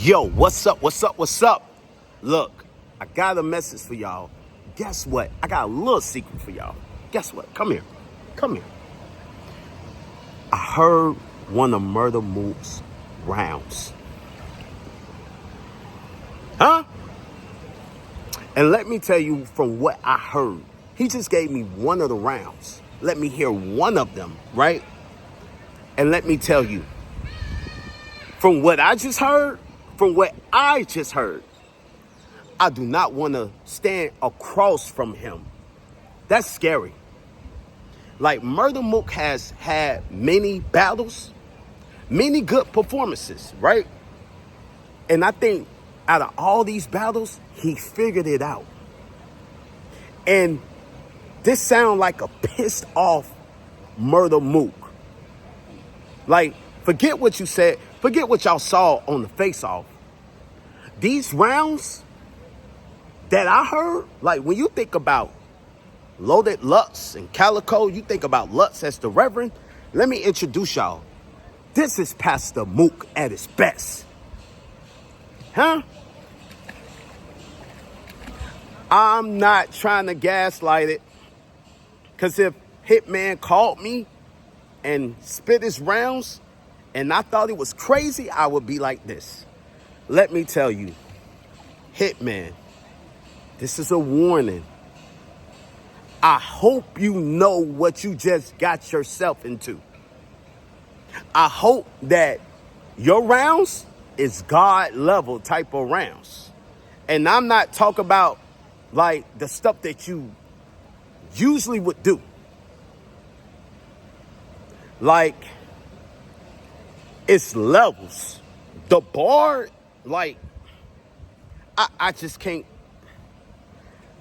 Yo, what's up, what's up, what's up? Look, I got a message for y'all. Guess what? I got a little secret for y'all. Guess what? Come here. Come here. I heard one of Murda Mook's rounds. Huh? And let me tell you from what I heard. He just gave me one of the rounds. Let me hear one of them, right? And let me tell you, from what I just heard, I do not want to stand across from him. That's scary. Like, Murda Mook has had many battles, many good performances, right? And I think out of all these battles, he figured it out. And this sounds like a pissed off Murda Mook. Like, forget what you said. Forget what y'all saw on the face-off. These rounds that I heard, like when you think about Loaded Lutz and Calico, you think about Lutz as the Reverend. Let me introduce y'all. This is Pastor Mook at his best. Huh? I'm not trying to gaslight it. Because if Hitman called me and spit his rounds and I thought it was crazy, I would be like this. Let me tell you, Hitman, this is a warning. I hope you know what you just got yourself into. I hope that your rounds is God level type of rounds. And I'm not talking about like the stuff that you usually would do. Like, it's levels. The bar, like, I just can't.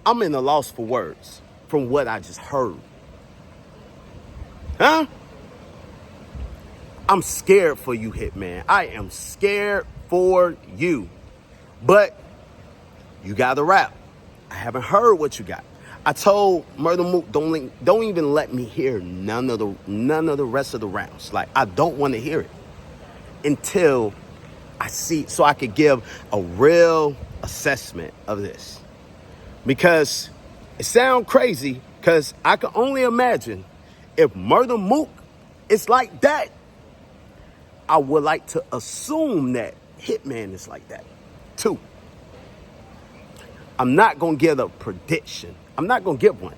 I'm in a loss for words from what I just heard. Huh? I'm scared for you, Hitman. I am scared for you. But you got to rap. I haven't heard what you got. I told Murda Mook, don't even let me hear none of the rest of the rounds. Like, I don't want to hear it until I see, so I could give a real assessment of this. Because it sounds crazy, because I can only imagine if Murda Mook is like that, I would like to assume that Hitman is like that too. I'm not going to give a prediction. I'm not going to give one.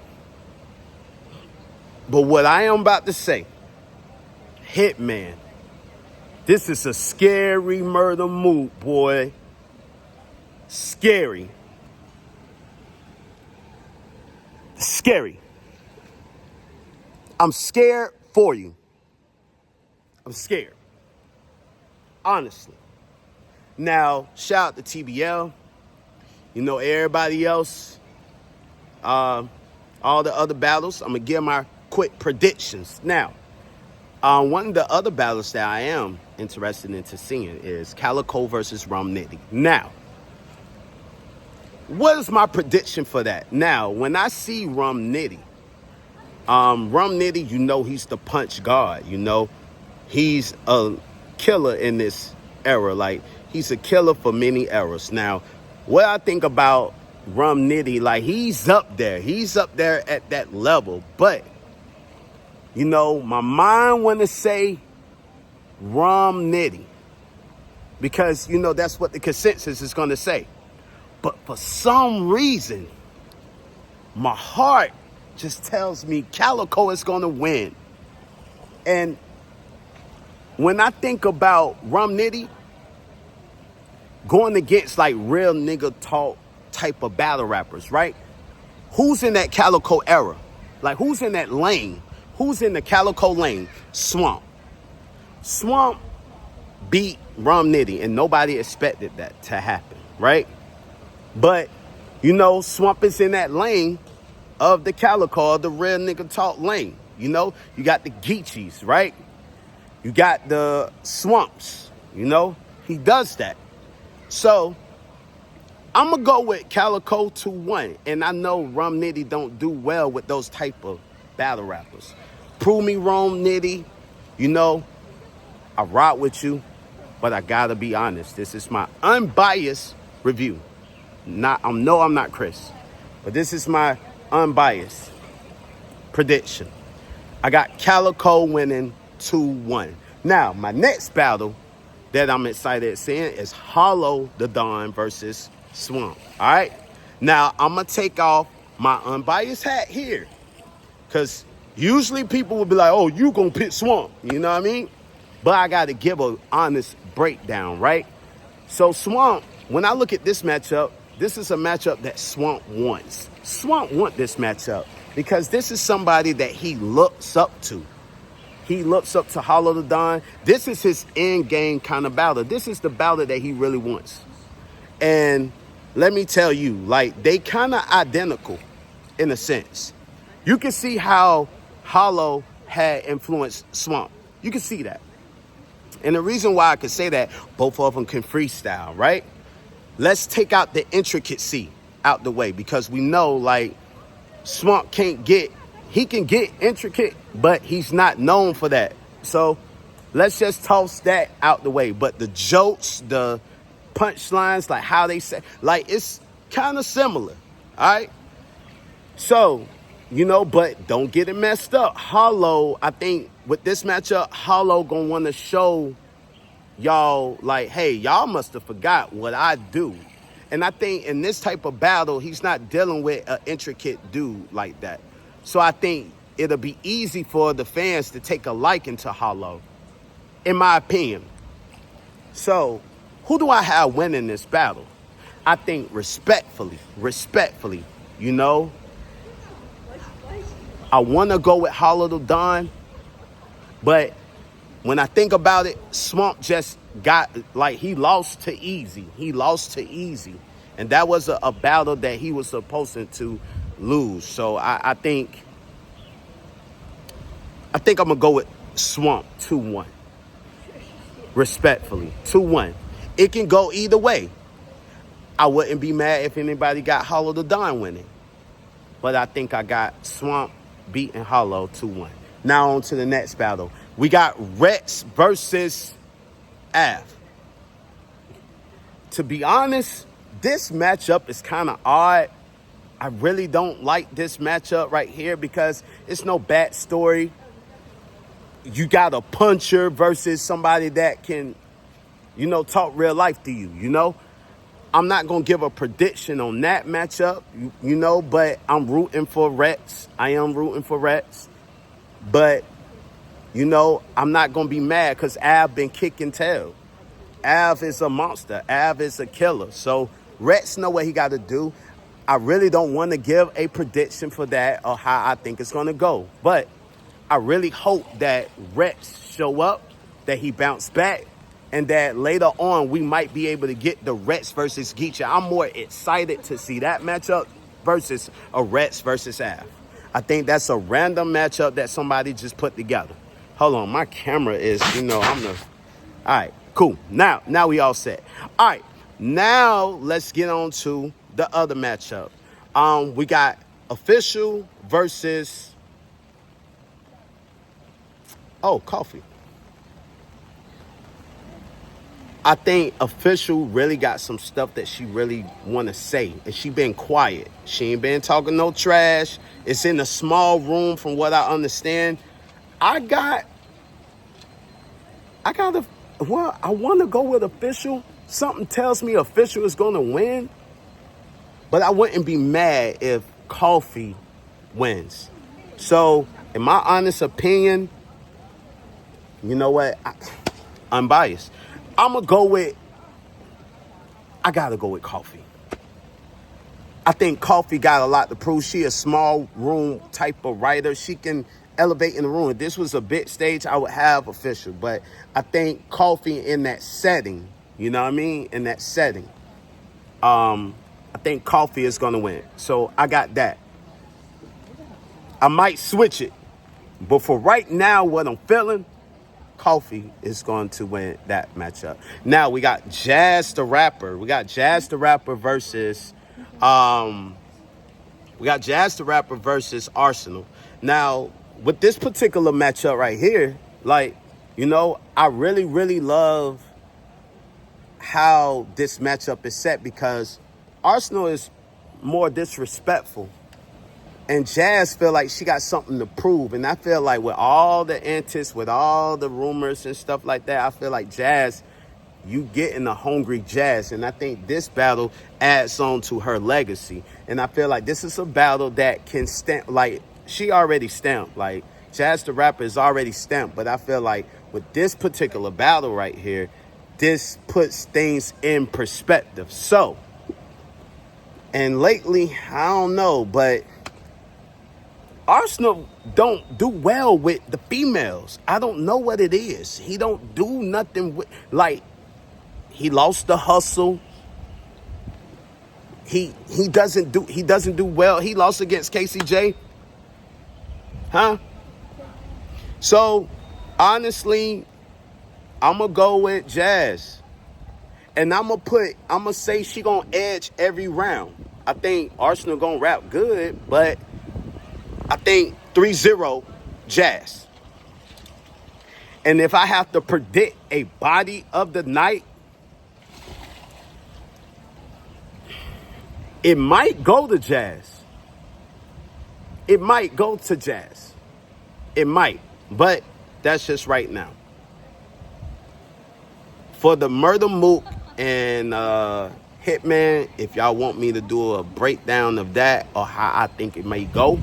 But what I am about to say, Hitman, this is a scary Murda Mook, boy. Scary. Scary. I'm scared for you. I'm scared. Honestly. Now, shout out to TBL. You know, everybody else, all the other battles, I'm going to give my quick predictions. Now, one of the other battles that I am interested into seeing is Calico versus Rum Nitty. Now, what is my prediction for that? Now, when I see Rum Nitty, you know he's the punch god. You know, he's a killer in this era. Like, he's a killer for many eras. Now, what I think about Rum Nitty, like, he's up there. He's up there at that level. But, you know, my mind want to say Rum Nitty. Because, you know, that's what the consensus is going to say. But for some reason, my heart just tells me Calico is going to win. And when I think about Rum Nitty going against like real nigga talk type of battle rappers, right? Who's in that Calico era? Like, who's in that lane? Who's in the Calico lane? Swamp. Swamp beat Rum Nitty, and nobody expected that to happen, right? But, you know, Swamp is in that lane of the Calico, the real nigga talk lane. You know, you got the Geechees, right? You got the Swamps, you know? He does that. So, I'm going to go with Calico 2-1. And I know Rum Nitty don't do well with those type of battle rappers. Prove me wrong, Nitty. You know, I rock with you. but I gotta be honest. This is my unbiased review. I'm not Chris, but this is my unbiased prediction. I got Calico winning 2-1. Now, my next battle that I'm excited at seeing is Hollow the Don versus Swamp. All right? Now, I'm going to take off my unbiased hat here, because usually people will be like, oh, you going to pick Swamp. You know what I mean? But I got to give an honest breakdown, right? So Swamp, when I look at this matchup, this is a matchup that Swamp wants. Swamp wants this matchup because this is somebody that he looks up to. He looks up to Hollow the Don. This is his end game kind of battle. This is the battle that he really wants. And let me tell you, like, they kind of identical in a sense. You can see how Hollow had influenced Swamp. You can see that. And the reason why I can say that, both of them can freestyle, right? Let's take out the intricacy out the way, because we know, like, Swamp he can get intricate, but he's not known for that. So let's just toss that out the way. But the jokes, the punchlines, like how they say, like, it's kind of similar, all right? So, but don't get it messed up. Hollow, I think with this matchup, Hollow gonna want to show y'all, like, hey, y'all must have forgot what I do. And I think in this type of battle, he's not dealing with an intricate dude like that. So I think it'll be easy for the fans to take a liking to Hollow, in my opinion. So who do I have winning this battle? I think respectfully, I want to go with Hollow the Don, but when I think about it, Swamp just got, like, he lost to Easy. And that was a battle that he was supposed to lose. So I think I'm going to go with Swamp 2-1. Respectfully, 2-1. It can go either way. I wouldn't be mad if anybody got Hollow the Don winning. But I think I got Swamp beating Hollow 2-1. Now on to the next battle. We got Rex versus Av. To be honest, this matchup is kind of odd. I really don't like this matchup right here because it's no backstory. You got a puncher versus somebody that can, talk real life to you, I'm not going to give a prediction on that matchup, but I'm rooting for Rex. I am rooting for Rex. But, I'm not going to be mad because Av been kicking tail. Av is a monster. Av is a killer. So Rex know what he got to do. I really don't want to give a prediction for that or how I think it's going to go. But I really hope that Rex show up, that he bounce back, and that later on we might be able to get the Rex versus Geisha. I'm more excited to see that matchup versus a Rex versus Av. I think that's a random matchup that somebody just put together. Hold on, my camera is, all right, cool. Now we all set. All right, now let's get on to the other matchup. We got Official versus, Coffee. I think Official really got some stuff that she really want to say, and she been quiet. She ain't been talking no trash. It's in a small room from what I understand. I want to go with Official. Something tells me Official is going to win, but I wouldn't be mad if Coffee wins. So, in my honest opinion, you know what? I'm biased. I gotta go with Coffee. I think Coffee got a lot to prove. She a small room type of writer. She can elevate in the room. If this was a big stage, I would have Official. But I think Coffee in that setting, in that setting, I think Coffee is going to win. So I got that. I might switch it. But for right now, what I'm feeling, Coffee is going to win that matchup. Now we got Jazz the Rapper. Versus Arsenal. Now, with this particular matchup right here, I really, really love how this matchup is set because Arsenal is more disrespectful. And Jazz feel like she got something to prove. And I feel like with all the antics, with all the rumors and stuff like that, I feel like Jazz, you getting a hungry Jazz. And I think this battle adds on to her legacy. And I feel like this is a battle that can stamp, like, she already stamped. Like, Jazz the rapper is already stamped. But I feel like with this particular battle right here, this puts things in perspective. So, and lately, I don't know, but Arsenal don't do well with the females. I don't know what it is. He don't do nothing with, like, he lost the hustle. He doesn't do well. He lost against KCJ. Huh? So, honestly, I'm going to go with Jazz. And I'm going to say she going to edge every round. I think Arsenal going to rap good, but I think 3-0 Jazz. And if I have to predict a body of the night, it might go to Jazz. It might go to Jazz. It might. But that's just right now. For the Murda, Mook, and Hitman, if y'all want me to do a breakdown of that or how I think it may go,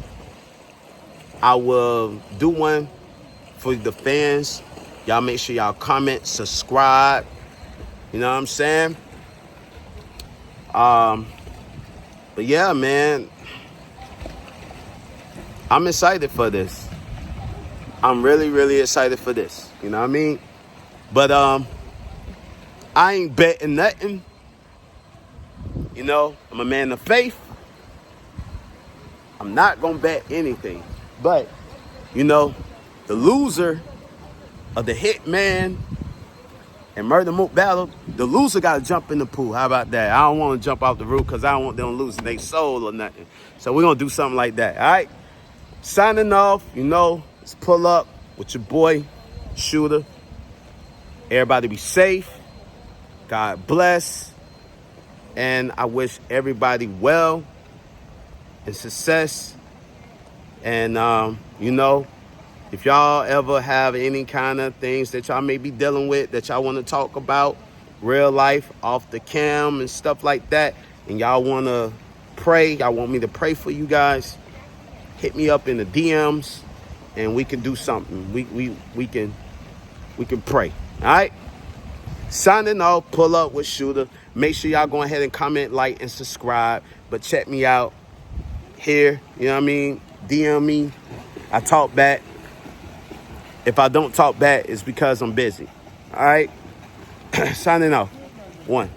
I will do one for the fans. Y'all make sure y'all comment, subscribe. You know what I'm saying? But yeah, man, I'm excited for this. I'm really, really excited for this. You know what I mean? But I ain't betting nothing. You know, I'm a man of faith. I'm not gonna bet anything. But, you know, the loser of the Hitman and Murda Mook battle, the loser got to jump in the pool. How about that? I don't want to jump off the roof because I don't want them losing their soul or nothing. So we're going to do something like that, all right? Signing off, you know, let's pull up with your boy, Shooter. Everybody be safe. God bless. And I wish everybody well and success. And, you know, if y'all ever have any kind of things that y'all may be dealing with that y'all want to talk about, real life, off the cam and stuff like that, and y'all want to pray, y'all want me to pray for you guys, hit me up in the DMs and we can do something. We can pray. All right? Signing off, pull up with Shooter. Make sure y'all go ahead and comment, like, and subscribe. But check me out here. You know what I mean? DM me. I talk back. If I don't talk back, it's because I'm busy. All right? Signing off. 1.